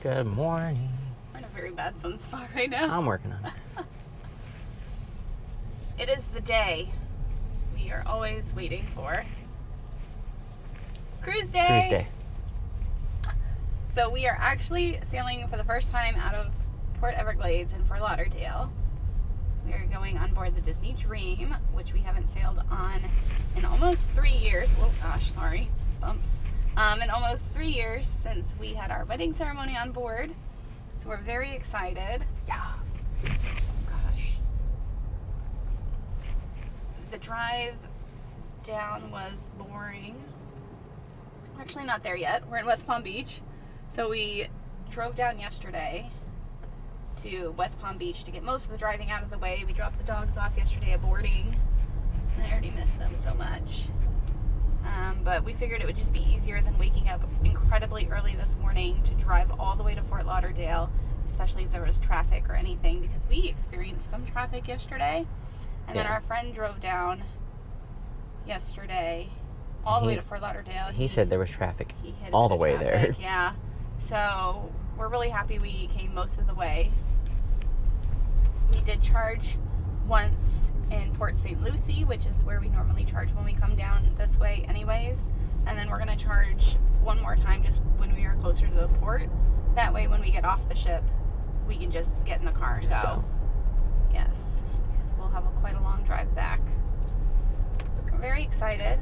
Good morning. We're in a very bad sunspot right now. I'm working on it. It is the day we are always waiting for. Cruise day! Cruise day. So we are actually sailing for the first time out of Port Everglades in Fort Lauderdale. We are going on board the Disney Dream, which we haven't sailed on in almost 3 years. Oh gosh, sorry. Bumps. In almost 3 years since we had our wedding ceremony on board. So we're very excited. Yeah. Gosh. The drive down was boring. We're actually not there yet. We're in West Palm Beach. So we drove down yesterday to West Palm Beach to get most of the driving out of the way. We dropped the dogs off yesterday at boarding. I already missed them so much. But we figured it would just be easier than waking up incredibly early this morning to drive all the way to Fort Lauderdale, especially if there was traffic or anything, because we experienced some traffic yesterday. And then our friend drove down yesterday all the way to Fort Lauderdale. He said there was traffic He hit all the way traffic, there. Yeah. So we're really happy we came most of the way. We did charge once in Port St. Lucie, which is where we normally charge when we come down this way anyways. And then we're going to charge one more time just when we are closer to the port. That way when we get off the ship, we can just get in the car and go. Yes, because we'll have quite a long drive back. We're very excited.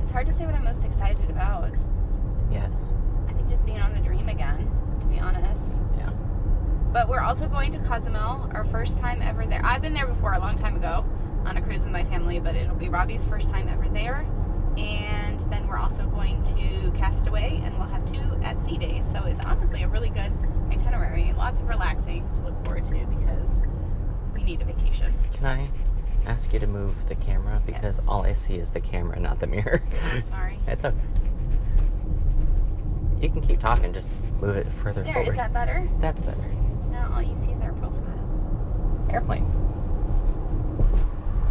It's hard to say what I'm most excited about. Yes. I think just being on the Dream again, to be honest. Yeah. But we're also going to Cozumel, our first time ever there. I've been there before a long time ago on a cruise with my family, but it'll be Robbie's first time ever there. And then we're also going to Castaway, and we'll have 2 at-sea days. So it's honestly a really good itinerary. Lots of relaxing to look forward to because we need a vacation. Can I ask you to move the camera? Because all I see is the camera, not the mirror. I'm sorry. It's okay. You can keep talking, just move it further There, forward. is that better? That's better. Now all you see is their profile. Airplane.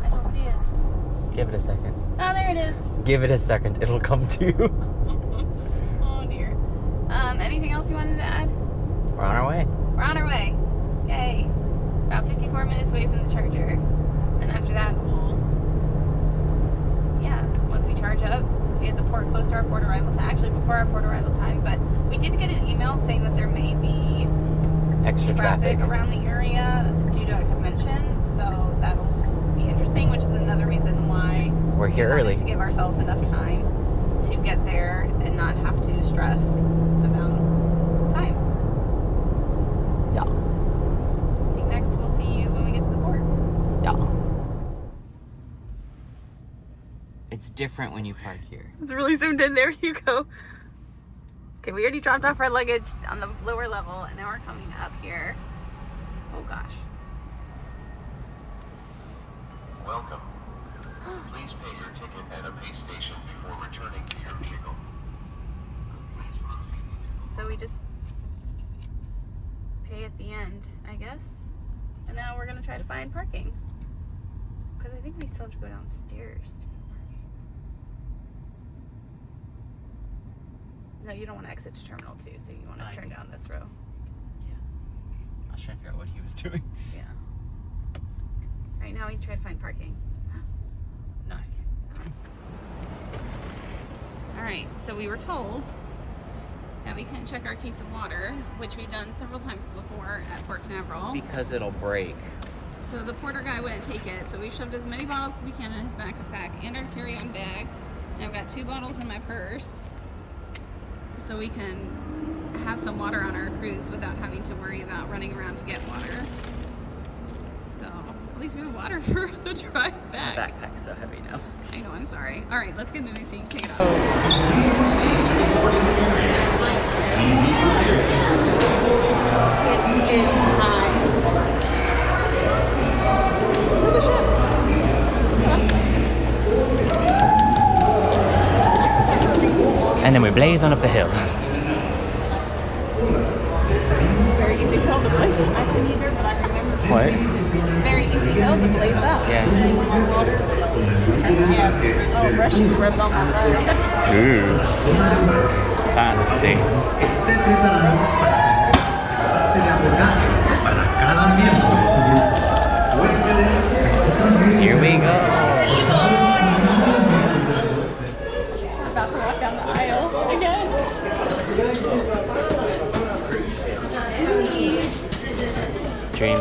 I don't see it. Give it a second. Oh, there it is. Give it a second. It'll come to you. Oh, dear. Anything else you wanted to add? We're on our way. We're on our way. Yay. About 54 minutes away from the charger. And after that, once we charge up, we have the port close to our port arrival time. Actually, before our port arrival time. But we did get an email saying that there may be Extra traffic around the area due to a convention. So that'll be interesting, which is another reason why we're here we wanted early to give ourselves enough time to get there and not have to stress about time. Yeah. I think next we'll see you when we get to the port. Yeah. It's different when you park here. It's really zoomed in. There you go. Okay, we already dropped off our luggage on the lower level, and now we're coming up here. Oh gosh. Welcome. Please pay your ticket at a pay station before returning to your vehicle. So we just pay at the end, I guess. And now we're gonna try to find parking. Because I think we still have to go downstairs to get parking. No, you don't want to exit to Terminal 2, so you want to turn down this row. Yeah. I was trying to figure out what he was doing. Yeah. Right now we try to find parking. No, I can't. Alright, so we were told that we couldn't check our case of water, which we've done several times before at Port Canaveral. Because it'll break. So the porter guy wouldn't take it, so we shoved as many bottles as we can in his backpack and our carry-on bag. And I've got 2 bottles in my purse, so we can have some water on our cruise without having to worry about running around to get water. So at least we have water for the drive back. My backpack's so heavy now. I know, I'm sorry. All right, let's get moving so you can take it off. It is time. And then we blaze on up the hill. Very easy pill to blaze. I didn't either, but I remember. What? It's very easy pill to blaze up. Yeah. Yeah. Oh, brushes rubbed on my rug. Ooh. Fancy. Esté preparados para recibir la base de abordaje para cada miembro de su grupo. Huéspedes de otros grupos. Here we go. We're about to walk down the aisle again. Dream.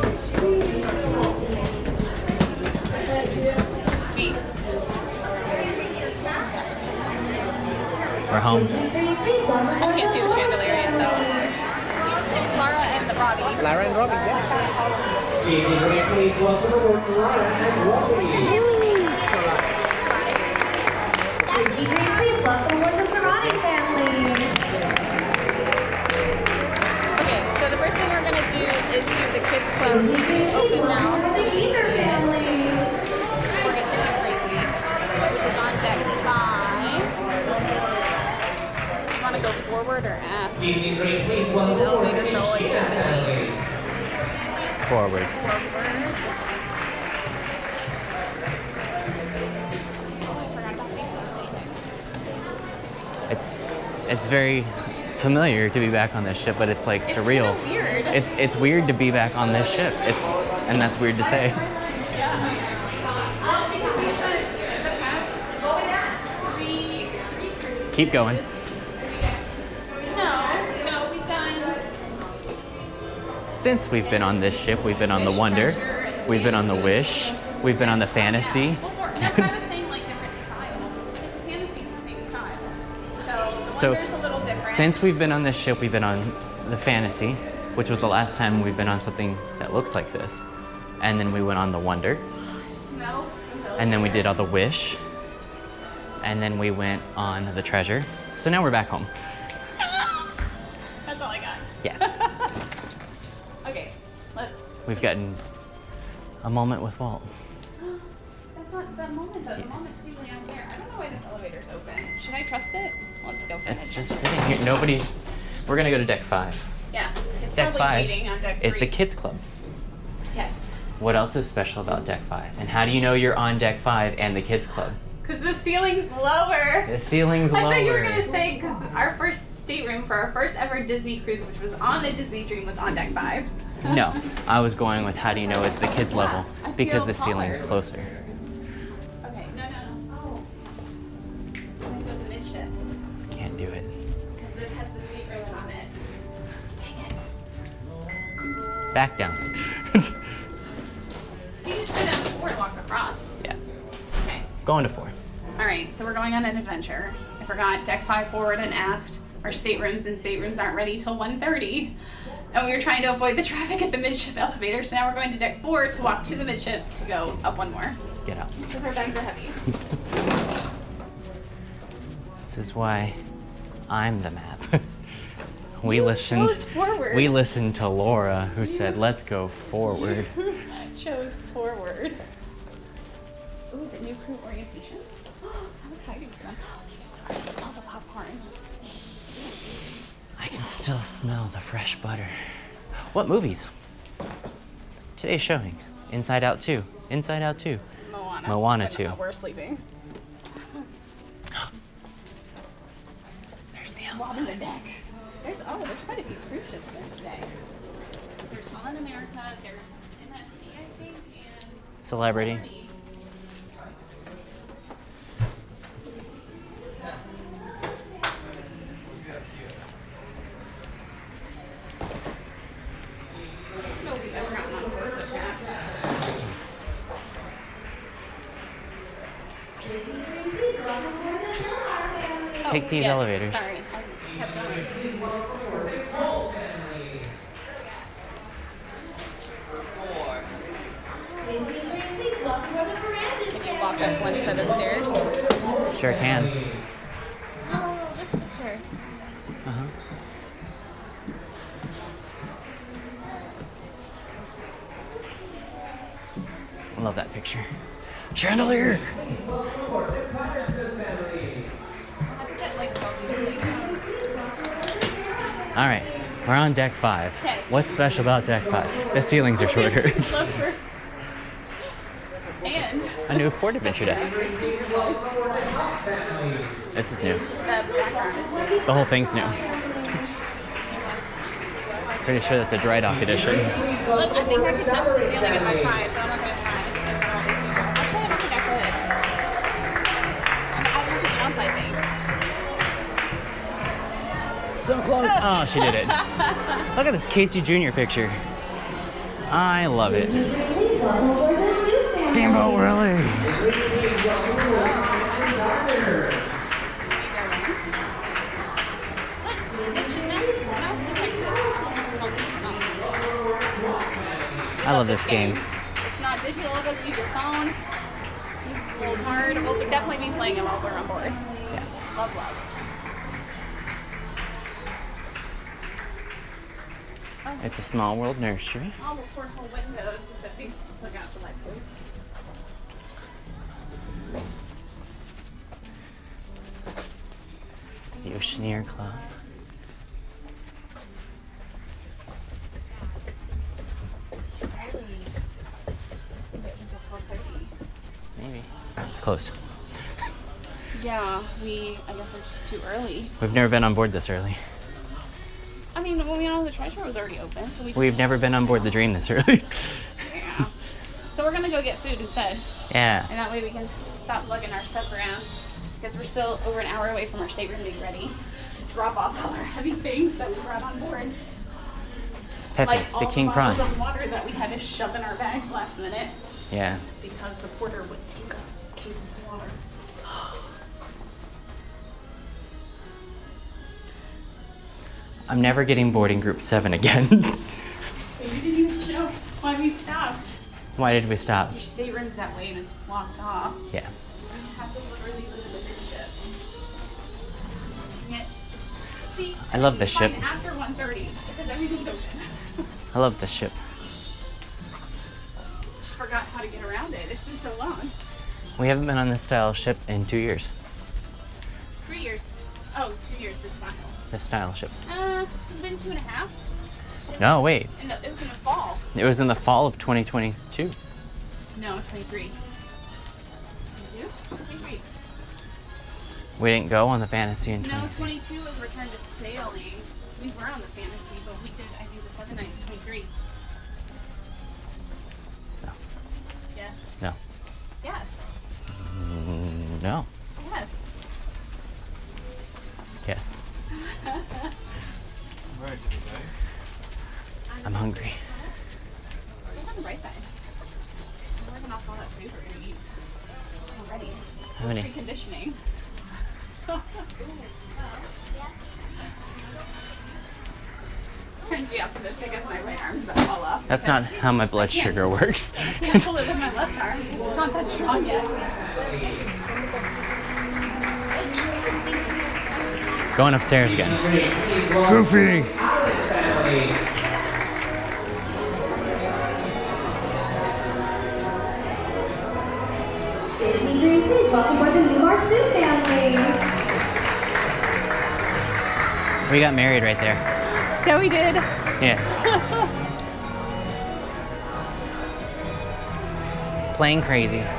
Beat. We're home. I can't see the chandelier yet though. Laura and the Robbie. Lara and Robbie, yeah. Please welcome aboard Lara and Robbie. Please welcome aboard the Serrani family. Okay, so the first thing we're gonna do is do the kids club Please open now. welcome the Geezer family. Before it gets too crazy. Which is on deck 5. Do you want to go forward or aft? Please welcome The aboard the elevators are always Shear so busy. family. Forward. Forward. Oh, I forgot about these. It's very familiar to be back on this ship, but it's like surreal. It's kind of weird. It's weird to be back on this ship. And that's weird to say. Keep going. No, we've done. Since we've been on this ship, we've been on the Wonder, we've been on the Wish, we've been on the Fantasy. Before, that's why I was saying like different style. Fantasy's the same style. So the So Wonder's a little different. since we've been on this ship, we've been on the Fantasy, which was the last time we've been on something that looks like this. And then we went on the Wonder, Smells familiar. and then we did all the Wish, and then we went on the Treasure. So now we're back home. That's all I got. Yeah, Okay, let's. we've gotten a moment with Walt. That's not the moment though. The moment's usually out there. I don't know why this elevator's open. Should I trust it? Let's go for It's it. just sitting here. Nobody's. We're gonna go to deck 5. Yeah. It's Deck probably 5 waiting on deck 3. is the kids club. Yes. What else is special about deck 5? And how do you know you're on deck 5 and the kids club? Because the ceiling's lower. The ceiling's I lower. thought you were gonna say because our first stateroom for our first ever Disney cruise, which was on the Disney Dream, was on deck 5. No, I was going with how do you know it's the kids level I because feel the ceiling's taller. closer. Okay, no. Oh. I'm gonna go to midship Can't do it. because this has the staterooms on it. Dang it. Back down. You just go down the floor and walk across. Yeah, Okay. going to 4. All right, so we're going on an adventure. I forgot deck 5 forward and aft. Our staterooms aren't ready till 1:30. And we were trying to avoid the traffic at the midship elevator, so now we're going to deck 4 to walk to the midship to go up one more. Get out. Because our bags are heavy. This is why I'm the map. We listened. chose forward. We listened to Laura, who said, "Let's go forward." Chose forward. Ooh, the new crew orientation. I'm excited for them. I can smell the popcorn. I can still smell the fresh butter. What movies? Today's showings. Inside Out 2. Inside Out 2. Moana. Moana But, 2. We're sleeping. There's the Robbing outside. the deck. There's quite a few cruise ships in today. There's Holland America, there's MSC, I think, and Celebrity. No, we've ever gotten on board so fast. Please welcome aboard the Serrani family. Take these yes, elevators. Sorry. I kept going. Please welcome aboard the Verandas Can you walk up one set of stairs? Sure can. Oh, this picture. Uh-huh. I love that picture. Chandelier! All right, we're on deck 5. Okay. What's special about deck 5? The ceilings are shorter. And A new port adventure desk. This is new. the background is new. The whole thing's new. Pretty sure that's a dry dock edition. Look, I think I could touch the ceiling if I tried, but I'm not going to try. Because all these people. Actually, I don't think I could. I'd have to jump, I think. So close. Oh, she did it. Look at this Casey Jr. picture. I love it. Steamboat Willie. I love this game. It's not digital, it doesn't use your phone. It's a little hard. We'll definitely be playing it while we're on board. Yeah. Love, love. It's a small world nursery. All the porthole windows, except these look out for lifeboats. The Oceaneer Club. Maybe. It's closed. Yeah, I guess it's just too early. We've never been on board this early. I mean, when we know the treasure was already open, so we We've never been on board the Dream this early. Yeah. So we're gonna go get food instead. Yeah. And that way we can stop lugging our stuff around. Because we're still over an hour away from our stateroom being ready. Drop off all our heavy things that we brought on board. It's Pepe, Like all the king bottles prawn. of water that we had to shove in our bags last minute. Yeah. Because the porter would take a case of water. I'm never getting boarding group 7 again. But you didn't even show why we stopped. Why did we stop? Your stateroom's that way and it's blocked off. Yeah. We have to literally live in the big ship. Dang it. See, I love this fine ship. After 1:30 because everything's open. I love this ship. Just forgot how to get around it. It's been so long. We haven't been on this style ship in 2 years. 3 years. Oh, 2 years this style. This style ship. It's been 2.5. No, wait. It was in the fall. It was in the fall of 2022. No, 23. 22? 23. We didn't go on the Fantasy in No, 20. 22 was return to sailing. We were on the Fantasy, but we did, I think, the 7 nights, 23. No. Yes. No. Yes. No. Yes. Yes. I'm hungry. Look on the bright side. We're working off all that food we're going to eat. Already. How many? Reconditioning. Trying to be optimistic as my right arm's about to fall off. That's not how my blood sugar works. I can't pull it with my left arm. It's not that strong yet. Going upstairs again. Goofy! Disney Dream, please welcome aboard the new Marsup family. We got married right there. Yeah, we did. Yeah. Playing crazy. Yeah.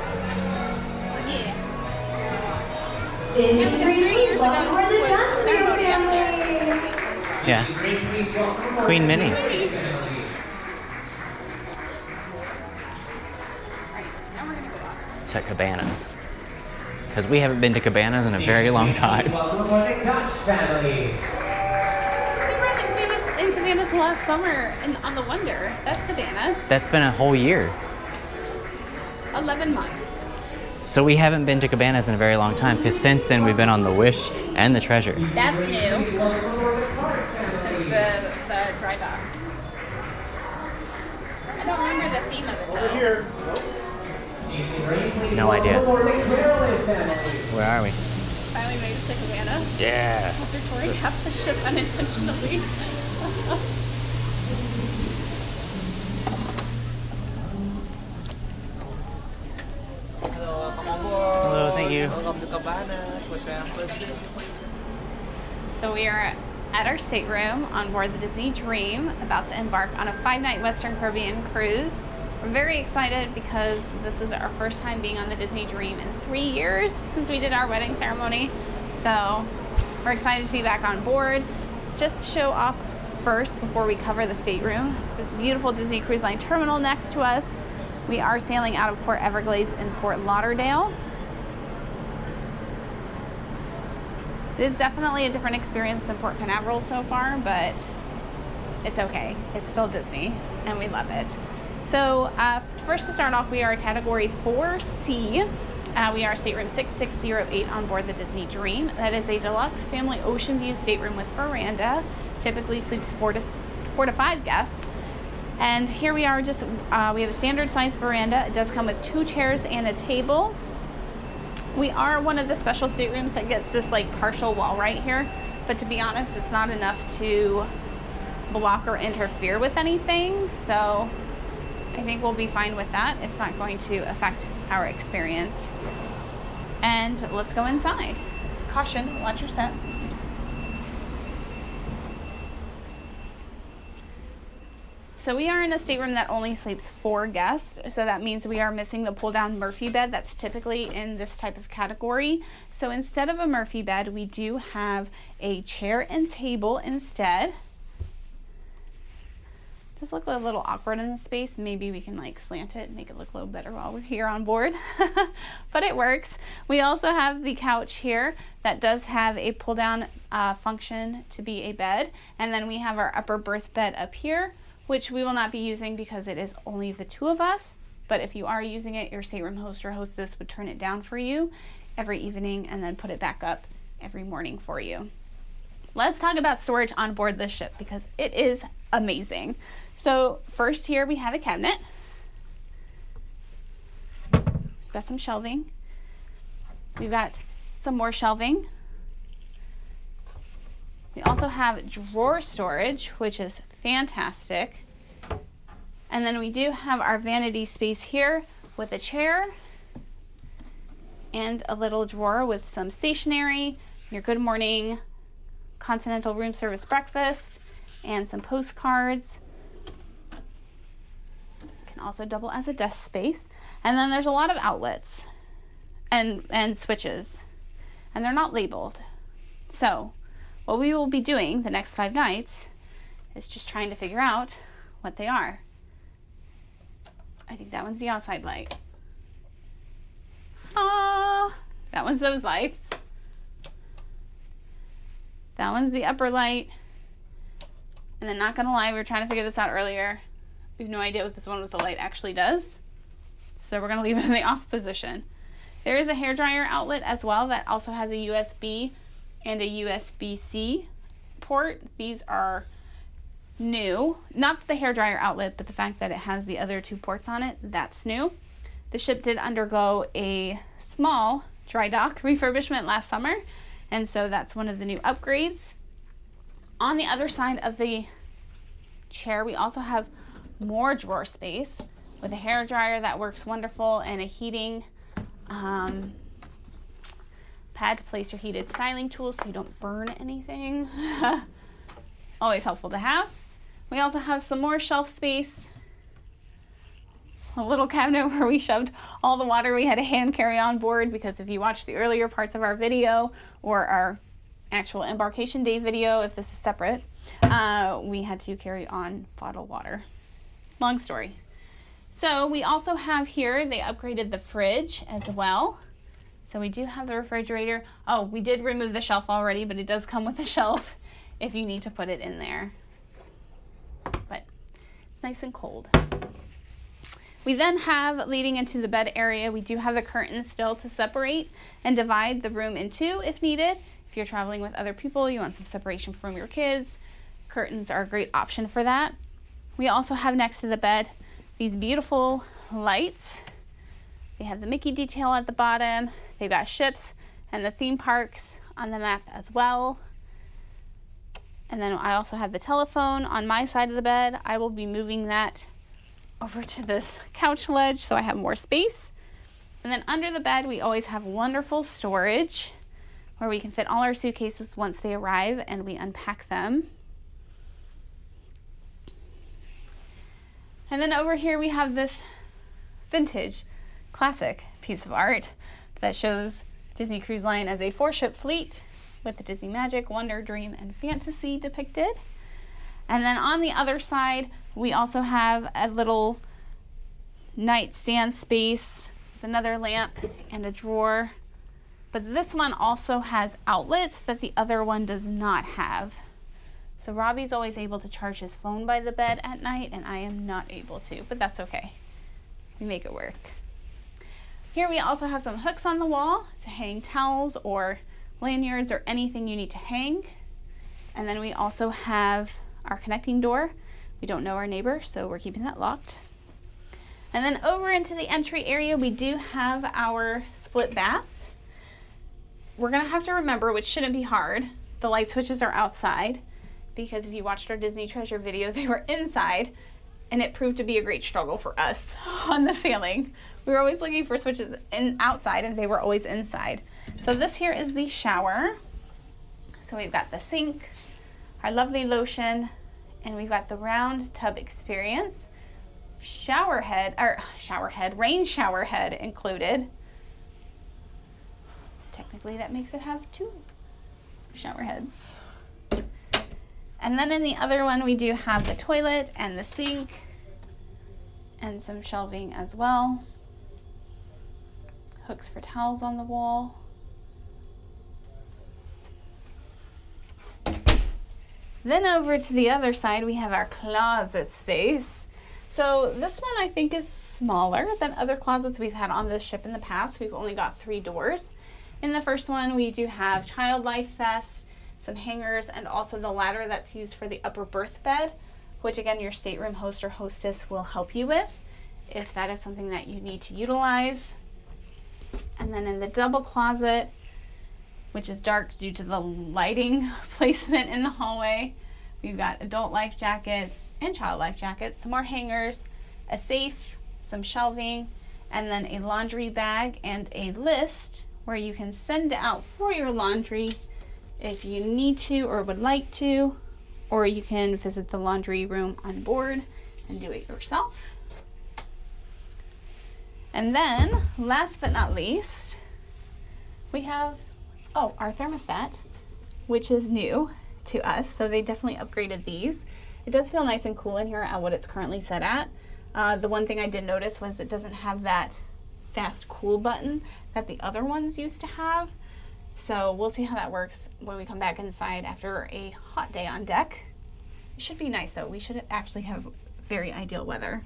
Disney Yeah, Dream, 3 years please welcome ago aboard the was Dunsmere ceremony up family. Yeah. Queen Minnie. Right, now we're gonna go off. To Cabanas. Because we haven't been to Cabanas in a very long time. Welcome aboard the Dutch family. We were in Cabanas last summer on the Wonder. That's Cabanas. That's been a whole year. 11 months. So we haven't been to Cabanas in a very long time because since then we've been on the Wish and the Treasure. That's new. Since the dry dock. I don't remember the theme of it though. No idea. Aboard the Carolyn family. Where are we? Finally made it to Cabanas. Yeah. After touring half the ship unintentionally. Hello, thank you. So we are at our stateroom on board the Disney Dream, about to embark on a 5-night Western Caribbean cruise We're very excited because this is our first time being on the Disney Dream in 3 years since we did our wedding ceremony. So we're excited to be back on board. Just to show off first before we cover the stateroom, this beautiful Disney Cruise Line terminal next to us. We are sailing out of Port Everglades in Fort Lauderdale. It is definitely a different experience than Port Canaveral so far, but it's okay. It's still Disney and we love it. So first to start off, we are a Category 4C. We are stateroom 6608 on board the Disney Dream. That is a deluxe family ocean view stateroom with veranda. Typically sleeps 4 to 5 guests. And here we are, we have a standard size veranda. It does come with 2 chairs and a table. We are one of the special staterooms that gets this like partial wall right here, but to be honest, it's not enough to block or interfere with anything. So I think we'll be fine with that. It's not going to affect our experience. And let's go inside. Caution, watch your step. So we are in a stateroom that only sleeps 4 guests. So that means we are missing the pull-down Murphy bed that's typically in this type of category. So instead of a Murphy bed, we do have a chair and table instead. Does look a little awkward in the space. Maybe we can like slant it and make it look a little better while we're here on board. But it works. We also have the couch here that does have a pull down function to be a bed. And then we have our upper berth bed up here, which we will not be using because it is only the 2 of us. But if you are using it, your stateroom host or hostess would turn it down for you every evening and then put it back up every morning for you. Let's talk about storage on board this ship because it is amazing. So first here we have a cabinet. We've got some shelving. We've got some more shelving. We also have drawer storage, which is fantastic. And then we do have our vanity space here with a chair and a little drawer with some stationery, your Good Morning Continental room service breakfast, and some postcards. Can also double as a desk space. And then there's a lot of outlets and switches, and they're not labeled. So what we will be doing the next 5 nights is just trying to figure out what they are. I think that one's the outside light. Ah, that one's those lights. That one's the upper light. And then, not gonna lie, we were trying to figure this out earlier. We have no idea what this one with the light actually does. So we're gonna leave it in the off position. There is a hairdryer outlet as well that also has a USB and a USB-C port. These are new. Not the hairdryer outlet, but the fact that it has the other 2 ports on it, that's new. The ship did undergo a small dry dock refurbishment last summer, and so that's one of the new upgrades. On the other side of the chair, we also have more drawer space with a hairdryer that works wonderful and a heating pad to place your heated styling tools so you don't burn anything. Always helpful to have. We also have some more shelf space. A little cabinet where we shoved all the water we had to hand carry on board, because if you watch the earlier parts of our video or our actual embarkation day video, if this is separate, we had to carry on bottled water. Long story. So we also have here, they upgraded the fridge as well. So we do have the refrigerator. Oh, we did remove the shelf already, but it does come with a shelf if you need to put it in there. But it's nice and cold. We then have, leading into the bed area, we do have the curtains still to separate and divide the room in 2 if needed. If you're traveling with other people, you want some separation from your kids, curtains are a great option for that. We also have next to the bed these beautiful lights. They have the Mickey detail at the bottom. They've got ships and the theme parks on the map as well. And then I also have the telephone on my side of the bed. I will be moving that over to this couch ledge so I have more space. And then under the bed, we always have wonderful storage where we can fit all our suitcases once they arrive and we unpack them. And then over here we have this vintage, classic piece of art that shows Disney Cruise Line as a 4-ship fleet with the Disney Magic, Wonder, Dream, and Fantasy depicted. And then on the other side, we also have a little nightstand space with another lamp and a drawer. But this one also has outlets that the other one does not have. So Robbie's always able to charge his phone by the bed at night, and I am not able to, but that's okay. We make it work. Here we also have some hooks on the wall to hang towels or lanyards or anything you need to hang. And then we also have our connecting door. We don't know our neighbor, so we're keeping that locked. And then over into the entry area, we do have our split bath. We're gonna have to remember, which shouldn't be hard, the light switches are outside, because if you watched our Disney Treasure video, they were inside, and it proved to be a great struggle for us on the sailing. We were always looking for switches outside, and they were always inside. So this here is the shower. So we've got the sink, our lovely lotion, and we've got the round tub experience. Rain shower head included. Technically that makes it have 2 shower heads. And then in the other one we do have the toilet and the sink and some shelving as well. Hooks for towels on the wall. Then over to the other side we have our closet space. So this one I think is smaller than other closets we've had on this ship in the past. We've only got 3 doors. In the first one we do have child life vest, some hangers, and also the ladder that's used for the upper berth bed, which again your stateroom host or hostess will help you with if that is something that you need to utilize. And then in the double closet, which is dark due to the lighting placement in the hallway, we've got adult life jackets and child life jackets, some more hangers, a safe, some shelving, and then a laundry bag and a list where you can send out for your laundry if you need to or would like to, or you can visit the laundry room on board and do it yourself. And then last but not least, we have our thermostat, which is new to us, so they definitely upgraded these. It does feel nice and cool in here at what it's currently set at. The one thing I did notice was it doesn't have that fast cool button that the other ones used to have. So we'll see how that works when we come back inside after a hot day on deck. It should be nice though. We should actually have very ideal weather.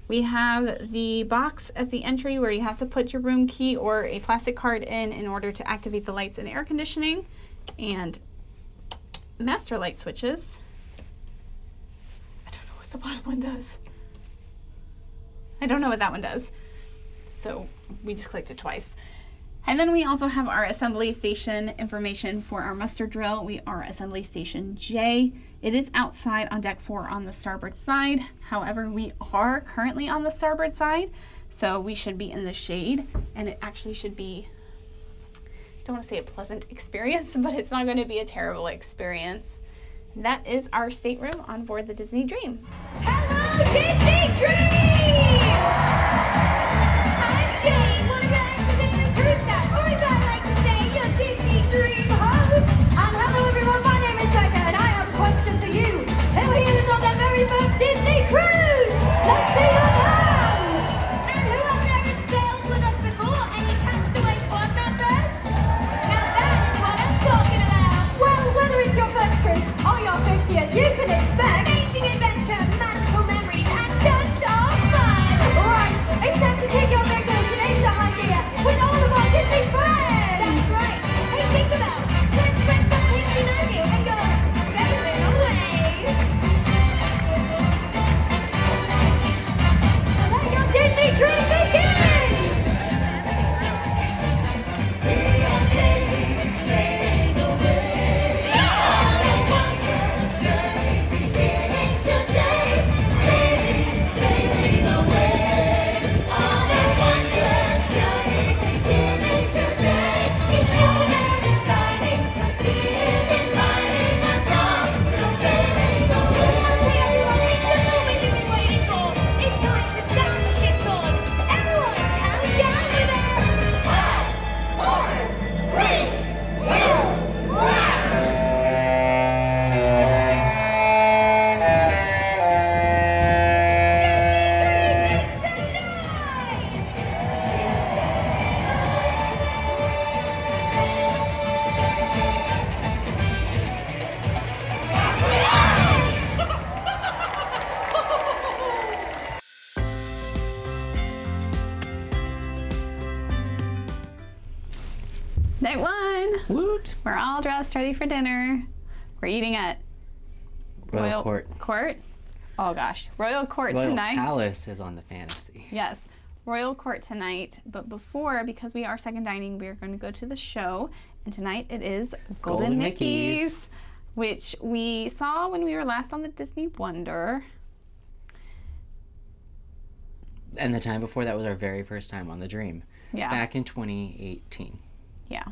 We have the box at the entry where you have to put your room key or a plastic card in order to activate the lights and air conditioning, and master light switches. I don't know what the bottom one does. I don't know what that one does. So we just clicked it twice. And then we also have our assembly station information for our muster drill. We are assembly station J. It is outside on deck 4 on the starboard side. However, we are currently on the starboard side, so we should be in the shade, and it actually should be, I don't want to say a pleasant experience, but it's not going to be a terrible experience. And that is our stateroom on board the Disney Dream. Hello, Disney Dream! I'm Jane, one of the entertainment crew staff, or as I like to say, your Disney Dream host. And hello everyone, my name is Becca, and I have a question for you. Who here was on their very first Disney cruise? Let's see your hands! And who out there has sailed with us before? Any castaway squad members? Now that is what I'm talking about. Well, whether it's your first cruise or your 50th, you can expect amazing adventure, magical memories, and tons of fun. Night one. Woot. We're all dressed, ready for dinner. We're eating at Royal Court. Court? Oh gosh. Royal Court Royal tonight. Palace is on the fantasy. Yes. Royal Court tonight. But before, because we are second dining, we are going to go to the show. And tonight it is Golden Mickey's, which we saw when we were last on the Disney Wonder. And the time before that was our very first time on the Dream. Yeah. Back in 2018. Yeah.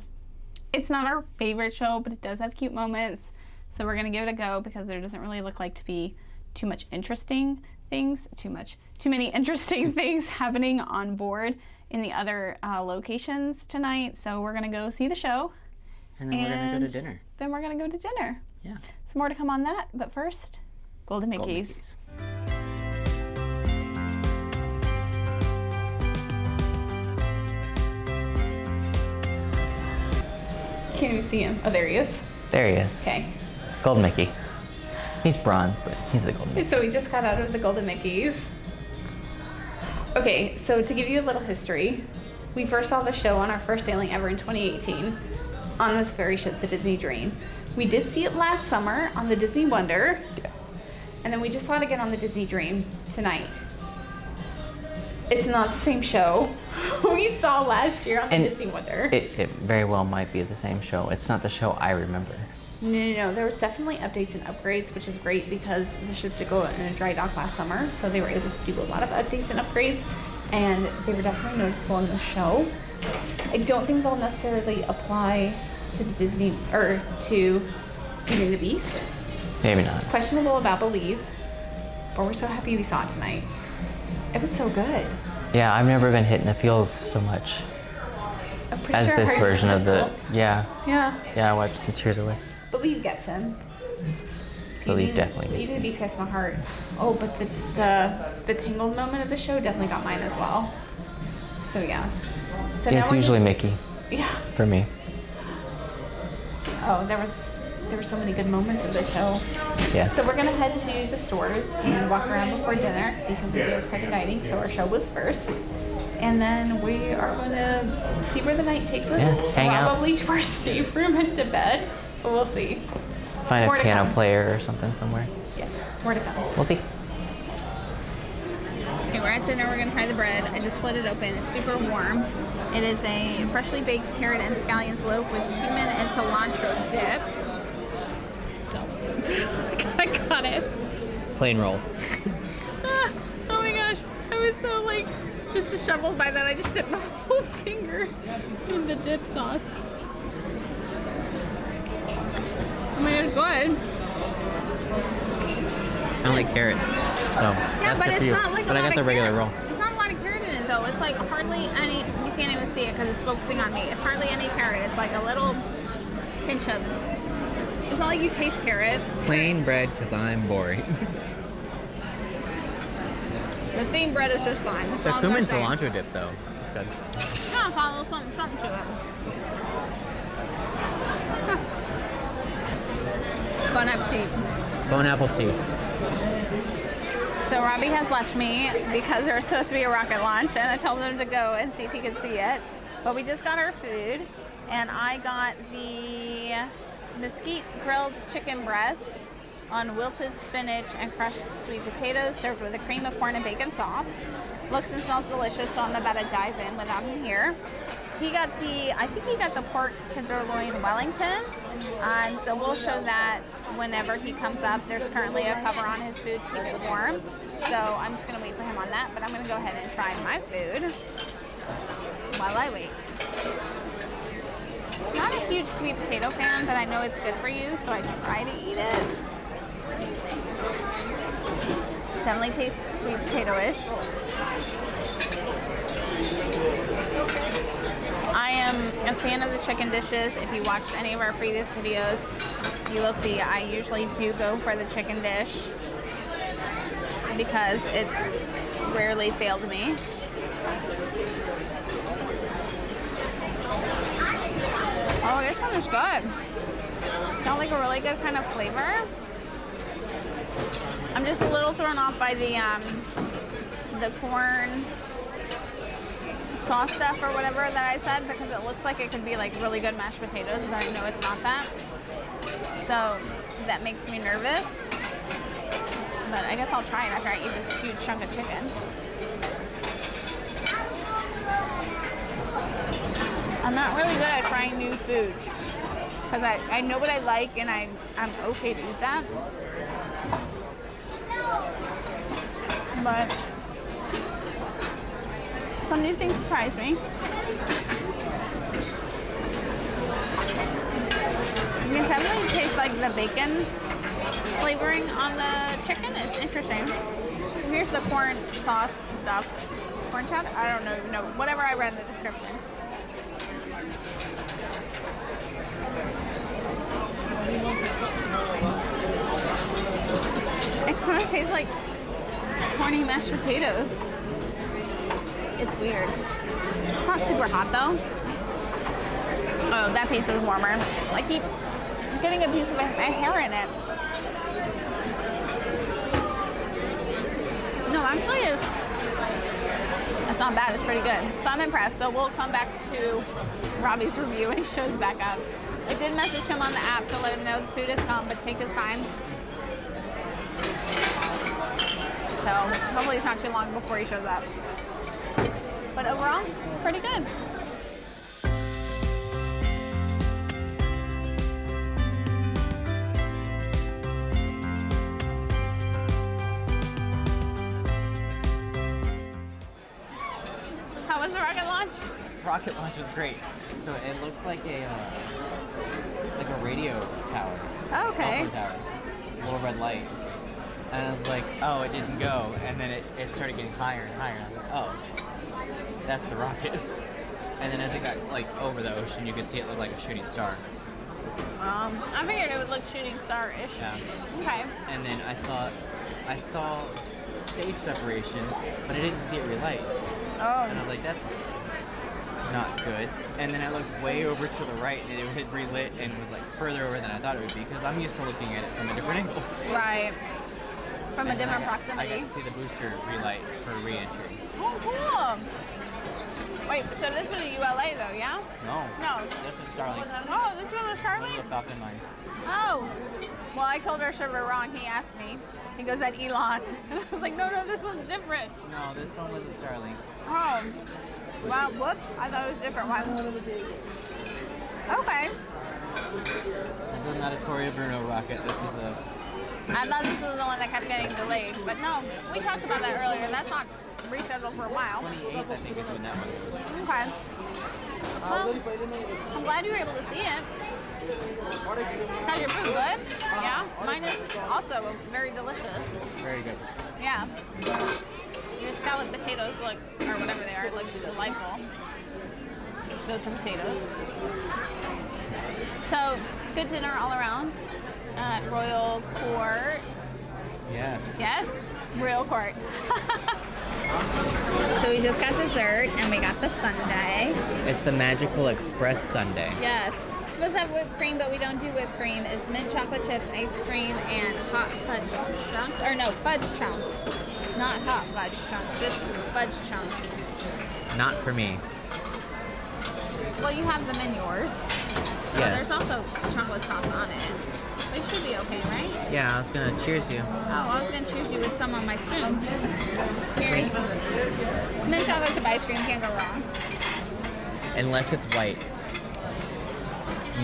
It's not our favorite show, but it does have cute moments. So we're going to give it a go because there doesn't really look like to be too many interesting things happening on board in the other locations tonight. So we're going to go see the show. And then we're going to go to dinner. Then we're going to go to dinner. Yeah. Some more to come on that, but first, Golden Mickey's. Golden Mickey's. Can't even see him. Oh, there he is. There he is. Okay. Golden Mickey. He's bronze, but he's the Golden Mickey. So we just got out of the Golden Mickey's. Okay, so to give you a little history, we first saw the show on our first sailing ever in 2018 on this very ship, the Disney Dream. We did see it last summer on the Disney Wonder, and then we just saw it again on the Disney Dream tonight. It's not the same show we saw last year on the Disney Wonder. It very well might be the same show. It's not the show I remember. No. There was definitely updates and upgrades, which is great because the ship did go in a dry dock last summer, so they were able to do a lot of updates and upgrades, and they were definitely noticeable in the show. I don't think they'll necessarily apply to the Disney or to Beauty and the Beast. Maybe not. Questionable about Believe, but we're so happy we saw it tonight. It was so good. Yeah, I've never been hit in the feels so much I'm pretty as sure this Harry version of the. Styles- Yeah. Yeah. Yeah, I wiped some tears away. Believe gets him. Believe definitely gets Beauty and the Beast gets my heart. Oh, but the tingled moment of the show definitely got mine as well. So yeah. So Yeah, now it's we're usually just- Mickey Yeah. for me. Oh, there were so many good moments of the show. Yeah. So we're gonna head to the stores and walk around before dinner because we do have second dining, so our show was first. And then we are gonna see where the night takes us. Yeah, hang out. Probably to our stateroom and to bed, but we'll see. Find More a to piano come. player or something somewhere. Yes, more to come. We'll see. Okay, we're at dinner. We're gonna try the bread. I just split it open. It's super warm. It is a freshly baked carrot and scallions loaf with cumin and cilantro dip. So, I got it. Plain roll. Oh my gosh, I was so just disheveled by that. I just dipped my whole finger in the dip sauce. I mean, it's good. I don't like carrots, so that's but good it's for you. not like But a I lot got the of regular carrot. roll. It's not a lot of carrot in it though. It's like hardly any. You can't even see it because it's focusing on me. It's hardly any carrot. It's like a little pinch of. It's not like you taste carrot. Plain bread, because I'm boring. The thin bread is just fine. The cumin cilantro dip, though. It's good. Yeah, follow something to it. Bon appetit. Bon appetit. So Robbie has left me because there was supposed to be a rocket launch, and I told him to go and see if he could see it. But we just got our food, and I got the mesquite grilled chicken breast on wilted spinach and crushed sweet potatoes, served with a cream of corn and bacon sauce. Looks and smells delicious, so I'm about to dive in without him here. I think he got the pork tenderloin Wellington, and so we'll show that whenever he comes up. There's currently a cover on his food to keep it warm, so I'm just gonna wait for him on that, but I'm gonna go ahead and try my food while I wait. Not a huge sweet potato fan, but I know it's good for you, so I try to eat it. Definitely tastes sweet potato-ish. I am a fan of the chicken dishes. If you watched any of our previous videos, you will see I usually do go for the chicken dish because it's rarely failed me. Oh, this one is good. It's got like a really good kind of flavor. I'm just a little thrown off by the corn sauce stuff or whatever that I said because it looks like it could be like really good mashed potatoes, but I know it's not that. So that makes me nervous. But I guess I'll try it after I eat this huge chunk of chicken. I'm not really good at trying new foods because I know what I like and I'm okay to eat that. But some new things surprise me. You can definitely taste like the bacon flavoring on the chicken. It's interesting. Here's the corn sauce stuff. Corn chowder? I don't know, whatever I read in the description. It kind of tastes like corny mashed potatoes. It's weird. It's not super hot though. Oh, that piece is warmer. I keep getting a piece of my hair in it. No, actually it's not bad. It's pretty good. So I'm impressed. So we'll come back to Robbie's review when he shows back up. I did message him on the app to let him know the food has come, but take his time. So hopefully it's not too long before he shows up. But overall, pretty good. How was the rocket launch? Rocket launch was great. So it looked like a radio tower. Oh, okay. Cell phone tower. Little red light. And I was like, oh, it didn't go. And then it started getting higher and higher. And I was like, oh, that's the rocket. And then as it got like over the ocean, you could see it look like a shooting star. I figured it would look shooting star-ish. Yeah. Okay. And then I saw stage separation, but I didn't see it relight. Oh. And I was like, that's not good. And then I looked way over to the right, and it had relit and was like further over than I thought it would be because I'm used to looking at it from a different angle. Right. From a different I proximity. got to see the booster relight for re-entry. Oh, cool. Wait, so this was a ULA though, yeah? No. No. This was Starlink. Oh, this one was This Starlink? was a Falcon 9. Oh. Well, I told our server wrong. He asked me. He goes, that Elon. And I was like, no, this one's different. No, this one was a Starlink. Oh. Well, whoops. I thought it was different one. Okay. This was not a Torre Bruno rocket. This was a... I thought this was the one that kept getting delayed. But no, we talked about that earlier. That's not rescheduled for a while. 28th, I think, is when that one was. Okay. Well, I'm glad you were able to see it. How's your food? Good? Yeah? Mine is also very delicious. Very good. Yeah. Your scalloped potatoes look, or whatever they are, look delightful. Those are potatoes. So, good dinner all around at Royal Court. Yes. Yes? Royal Court. So we just got dessert and we got the sundae. It's the Magical Express sundae. Yes. It's supposed to have whipped cream, but we don't do whipped cream. It's mint chocolate chip ice cream and hot fudge chunks. Or no, fudge chunks. Not hot fudge chunks, just fudge chunks. Not for me. Well, you have them in yours. Yes. There's also chocolate sauce on it. It should be okay, right? Yeah, I was gonna cheers you. Oh, I was gonna choose you with some on my spoon. Cheers. It's mint chocolate chip ice cream, can't go wrong. Unless it's white.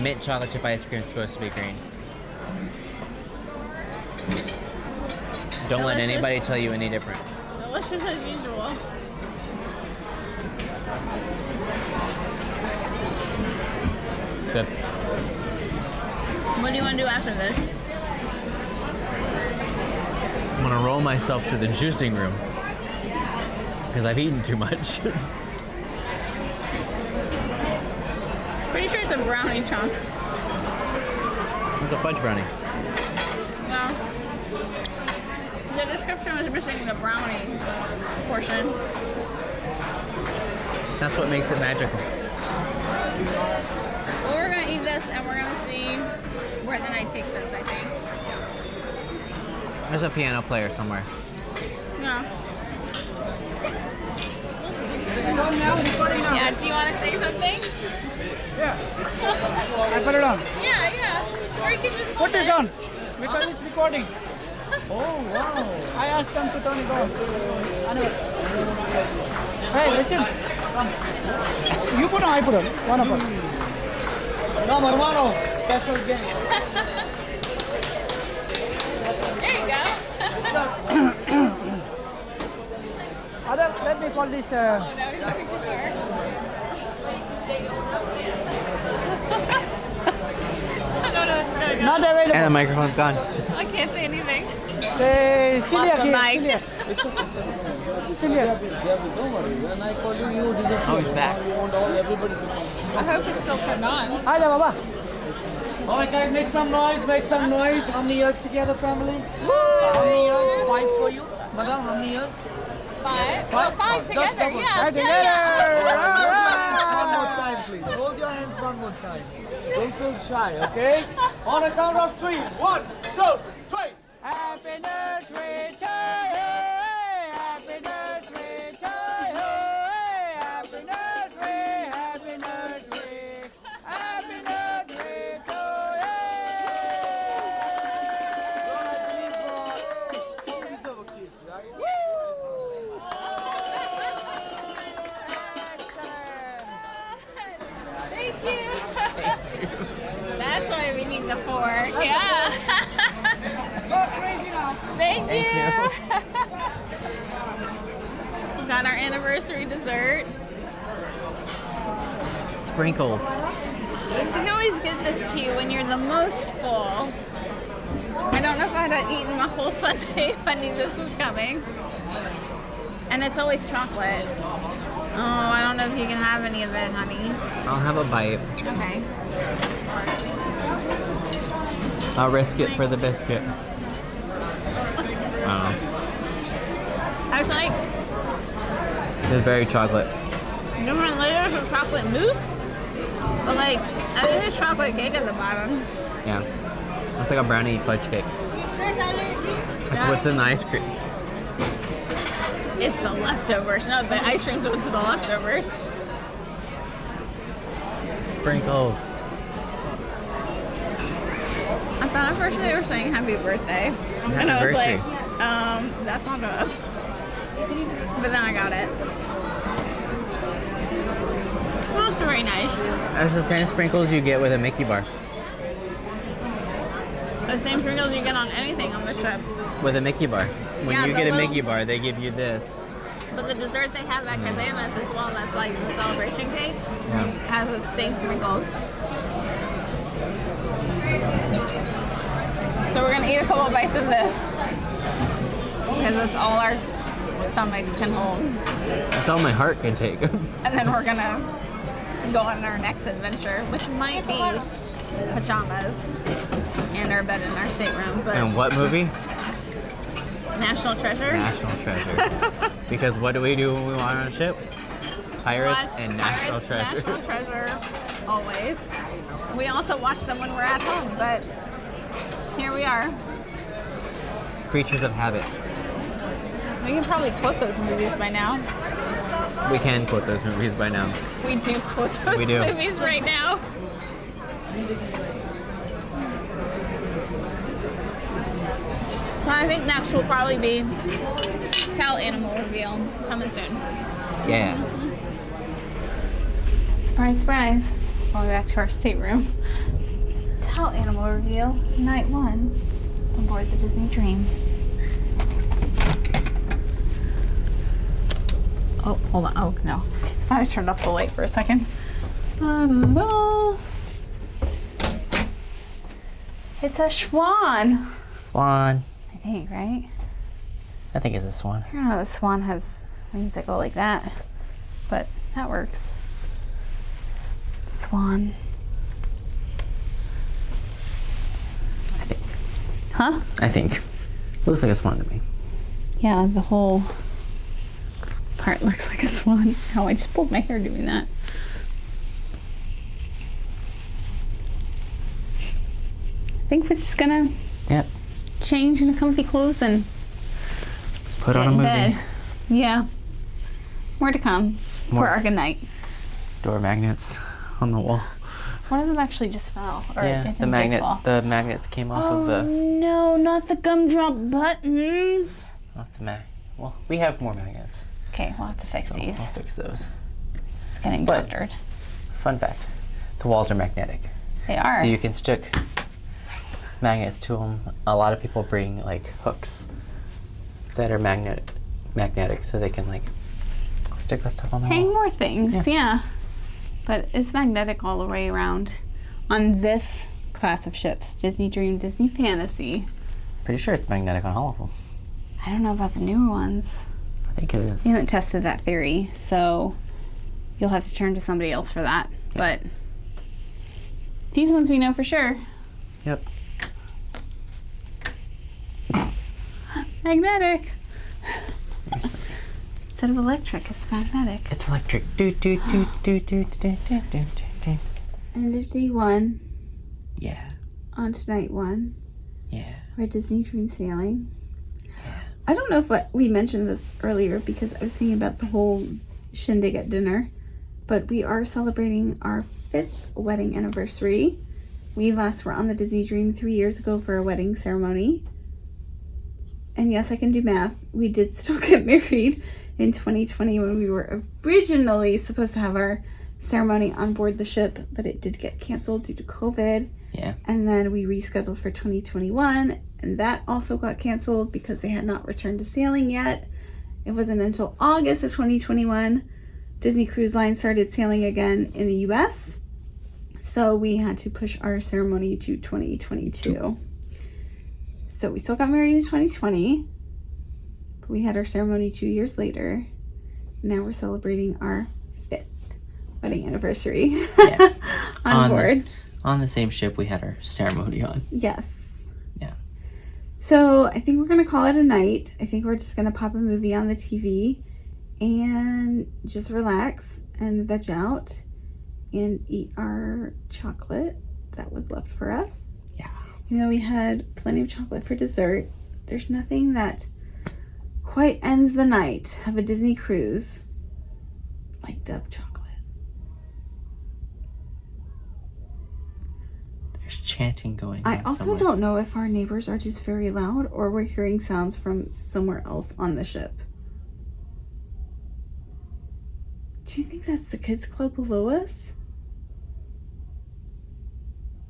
Mint chocolate chip ice cream is supposed to be green. Don't let Delicious. anybody tell you any different. Delicious as usual. Good. What do you want to do after this? I'm gonna roll myself to the juicing room because I've eaten too much. Pretty sure it's a brownie chunk. It's a fudge brownie. No. The description was missing the brownie portion. That's what makes it magical. Well, we're gonna eat this and we're gonna see where the night takes us, I think. There's a piano player somewhere. Yeah. Yeah, do you want to say something? Yeah. I put it on. Yeah. Or you can just Put this on because it's recording. Oh wow! I asked them to turn it on. Anyways. Hey, listen. Come. You put on, I put on. One of us. Come, hermano. Special game. There you go. Other, let me call this. Oh, no, he's talking too far. I don't know what's going on. Not available. And the microphone's gone. I can't say anything. The Celia Lost here. my mic. Celia. Oh, he's back. I hope it's still turned on. Hi there, Baba. Alright guys, make some noise, make some noise. How many years together, family? How many years? 5 for you? Madam, how many years? 5? Well, 5 Just together, double. yeah. Right, together! Alright! One more time, please. Hold your hands one more time. Don't feel shy, okay? On a count of 3. 1, 2, 3. Happy nursery to you. Happy nursery to you. Happy nursery, happy nursery. Happy nursery to you. You deserve a kiss, right? Woo! Thank you. That's why we need the fork. Yeah. Go crazy now. Thank you. We got our anniversary dessert. Sprinkles. You can always get this to you when you're the most full. I don't know if I'd have eaten my whole sundae if I knew this was coming. And it's always chocolate. Oh, I don't know if you can have any of it, honey. I'll have a bite. Okay. I'll risk it for the biscuit. I I was like, don't know. It's very chocolate. different layers of chocolate mousse. But like, I think there's chocolate cake at the bottom. Yeah. It's like a brownie fudge cake. That's what's in the ice cream. It's the leftovers. No, the ice cream's what's in the leftovers. Sprinkles. I thought at first they were saying happy birthday. And I was like, that's not us. But then I got it. Well, it's very nice. That's the same sprinkles you get with a Mickey bar. The same sprinkles you get on anything on the ship. With a Mickey bar. When Yeah, you the get a little- Mickey bar, they give you this. But the dessert they have at Cabanas as well, that's like the celebration cake, Yeah. has the same sprinkles. So we're gonna eat a couple bites of this. Because that's all our stomachs can hold. That's all my heart can take. And then we're gonna go on our next adventure, which might be pajamas and our bed in our stateroom, but And what movie? National Treasure. National Treasure. Because what do we do when we want on a ship? Pirates Watch and National Pirates, Treasure. National Treasure, always. We also watch them when we're at home, but here we are. Creatures of habit. We can probably quote those movies by now. We can quote those movies by now. We do quote those We do. movies right now. Well, I think next will probably be Tell Animal Reveal coming soon. Yeah. Surprise, surprise. Going back to our stateroom. Tell Animal Reveal, night 1, aboard the Disney Dream. Oh, hold on. Oh, no. I turned off the light for a second. It's a swan. Swan. I think, right? I think it's a swan. I don't know, the swan has wings that go like that, but that works. Swan. I think. Huh? I think. Looks like a swan to me. Yeah, the whole part looks like a swan. Oh, I just pulled my hair doing that. I think we're just gonna Yep. change into comfy clothes and Put get on a in movie. bed. Yeah. More to come. for our good night. Door magnets on the wall. One of them actually just fell. Or it Yeah, didn't just fall. the magnets came off Oh of the no, not the gumdrop buttons. Well, we have more magnets, Okay, we'll have to fix so these. I'll fix those. It's getting But- cluttered. Fun fact: the walls are magnetic, They are. so you can stick magnets to them. A lot of people bring like hooks that are magnetic, so they can like stick with stuff on the Hang wall. more things, yeah. But it's magnetic all the way around on this class of ships. Disney Dream, Disney Fantasy. Pretty sure it's magnetic on all of them. I don't know about the newer ones. I think it is. We haven't tested that theory, so you'll have to turn to somebody else for that. But these ones we know for sure. Yep. Magnetic. Instead of electric, it's magnetic. It's electric. Do do do do do do do do do. End of day one, Yeah. on to night one. Yeah. We're at Disney Dream Sailing. I don't know if we mentioned this earlier because I was thinking about the whole shindig at dinner, but we are celebrating our 5th wedding anniversary. We last were on the Disney Dream 3 years ago for a wedding ceremony. And yes, I can do math. We did still get married in 2020 when we were originally supposed to have our ceremony on board the ship, but it did get canceled due to COVID. Yeah. And then we rescheduled for 2021, and that also got canceled because they had not returned to sailing yet. It wasn't until August of 2021 Disney Cruise Line started sailing again in the US. So we had to push our ceremony to 2022. So we still got married in 2020, but we had our ceremony 2 years later. Now we're celebrating our 5th wedding anniversary Yeah. on board. On the same ship we had our ceremony on. Yes. Yeah. So I think we're going to call it a night. I think we're just going to pop a movie on the TV and just relax and veg out and eat our chocolate that was left for us. Yeah. Even though we had plenty of chocolate for dessert, there's nothing that quite ends the night of a Disney cruise like Dove chocolate. There's chanting going I on also somewhere. don't know if our neighbors are just very loud or we're hearing sounds from somewhere else on the ship. Do you think that's the kids club below us?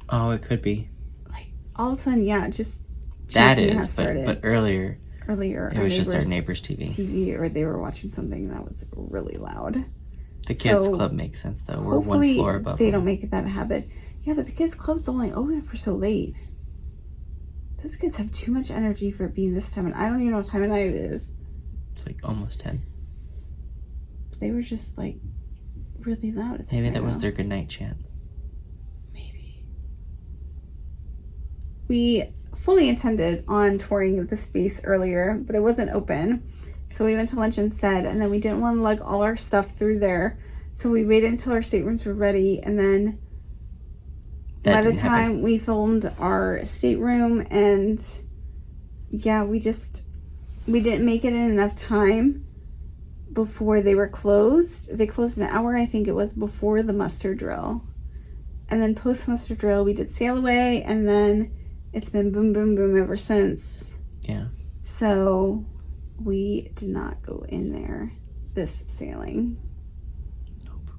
Oh, it could be. Like all of a sudden, yeah, just That chanting is, has started. but earlier Earlier, it was just our neighbor's TV. TV, or they were watching something that was really loud. The kids So, club makes sense though. We're one Hopefully, floor above. they them. don't make it that a habit. Yeah, but the kids club's only open for so late. Those kids have too much energy for it being this time, and I don't even know what time of night it is. It's like almost 10. They were just like really loud. It's Maybe like, that I was know. their good night chant. Maybe. We fully intended on touring the space earlier, but it wasn't open. So we went to lunch instead, and then we didn't want to lug all our stuff through there. So we waited until our staterooms were ready, and then That by the didn't happen. time we filmed our stateroom, and yeah, we didn't make it in enough time before they were closed. They closed an hour, I think it was, before the muster drill. And then post muster drill, we did sail away, and then it's been boom, boom, boom ever since. Yeah. So we did not go in there this sailing. Nope.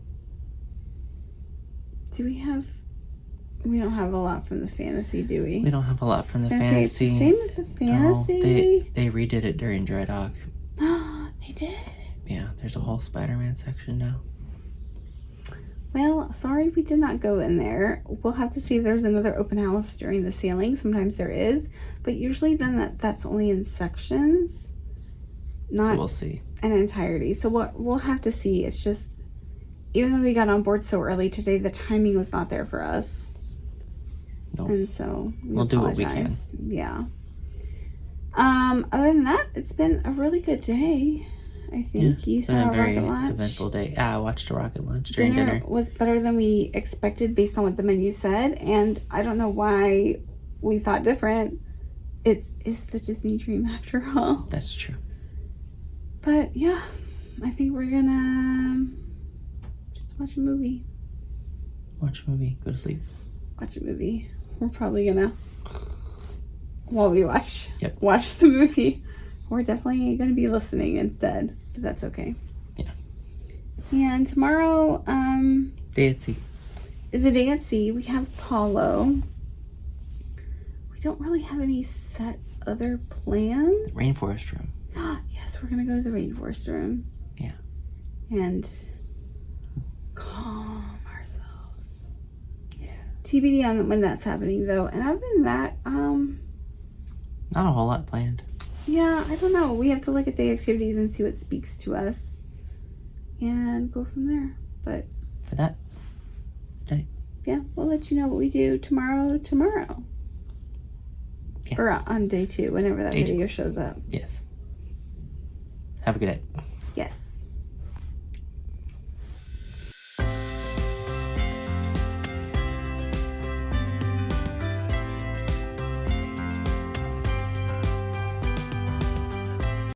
We don't have a lot from the fantasy, do we? We don't have a lot from the I was gonna say, fantasy. it's the same as the fantasy. No, they redid it during dry dock. They did. Yeah, there's a whole Spider-Man section now. Well, sorry we did not go in there. We'll have to see if there's another open house during the sailing. Sometimes there is, but usually then that's only in sections, So not we'll see. an entirety. So what we'll have to see. It's just, even though we got on board so early today, the timing was not there for us. Nope. And so We'll do what we can. apologize. Yeah. Other than that, it's been a really good day. I think you It's been saw a a very rocket launch. eventful day. Yeah, I watched a rocket launch during dinner. Was better than we expected based on what the menu said, and I don't know why we thought different. It's the Disney dream after all. That's true. But yeah, I think we're gonna watch a movie. Watch a movie. Go to sleep. Watch a movie. We're probably gonna, while we watch the movie, we're definitely gonna be listening instead. But that's okay. Yeah. And tomorrow, Day at sea. is a day at sea. We have Palo. We don't really have any set other plans. Rainforest room. Yes, we're gonna go to the rainforest room. Yeah. And calm ourselves. Yeah. TBD on when that's happening though. And other than that, Not a whole lot planned. yeah, I don't know. We have to look at the activities and see what speaks to us and go from there. But For that, day. yeah, we'll let you know what we do tomorrow. Yeah. Or on day 2, whenever that Day 2. video shows up. Yes. Have a good day. Yes.